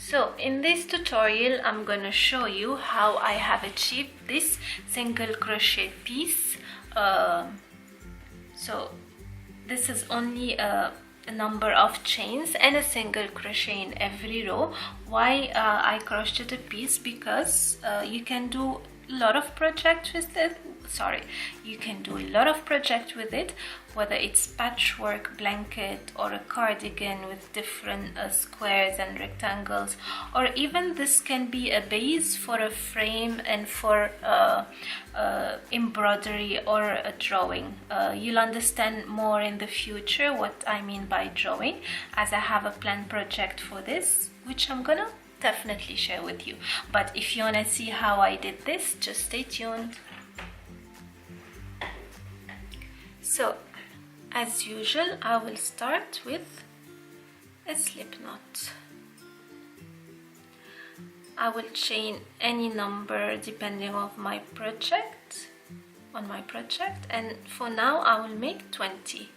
So in this tutorial I'm gonna show you how I have achieved this single crochet piece. So this is only a number of chains and a single crochet in every row. Why I crocheted a piece? Because you can do a lot of projects with it. You can do a lot of projects with it, whether it's patchwork blanket or a cardigan with different squares and rectangles, or even this can be a base for a frame and for embroidery or a drawing. You'll understand more in the future what I mean by drawing, as I have a planned project for this, which I'm gonna definitely share with you. But if you wanna see how I did this, just stay tuned. So, as usual, I will start with a slip knot. I will chain any number depending on my project, and for now I will make 20.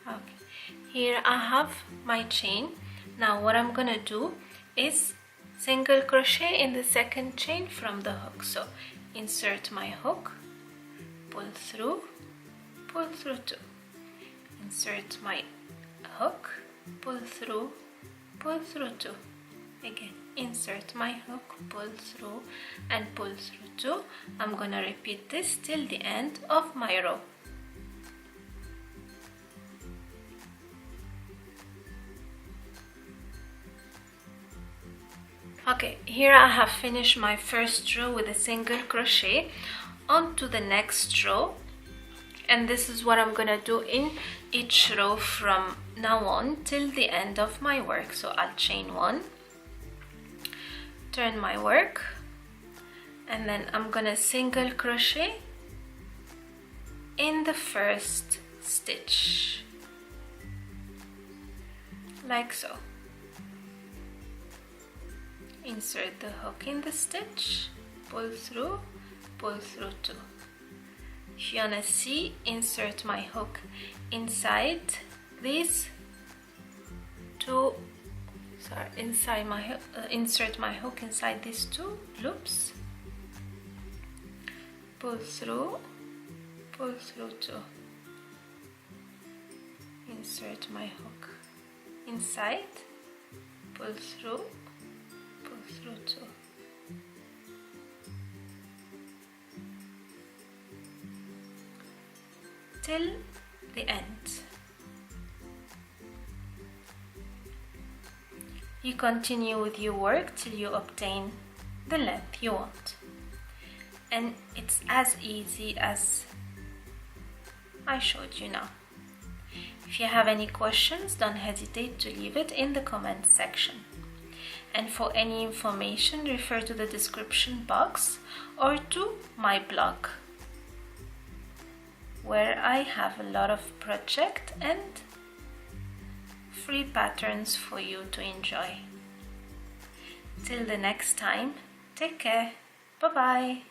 Okay. Here I have my chain. Now what I'm gonna do is single crochet in the second chain from the hook. So insert my hook, pull through 2. Insert my hook, pull through 2. Again, insert my hook, pull through and pull through 2. I'm gonna repeat this till the end of my row. Okay, here I have finished my first row with a single crochet. On to the next row, and this is what I'm gonna do in each row from now on till the end of my work. So I'll chain 1, turn my work, and then I'm gonna single crochet in the first stitch, like so. Insert the hook in the stitch, pull through 2. If you wanna see, insert my hook inside these two, insert my hook inside these 2 loops, pull through 2. Insert my hook inside, pull through 2. Till the end. You continue with your work till you obtain the length you want, and it's as easy as I showed you now. If you have any questions, don't hesitate to leave it in the comment section. And for any information, refer to the description box or to my blog, where I have a lot of projects and free patterns for you to enjoy. Till the next time, take care. Bye bye.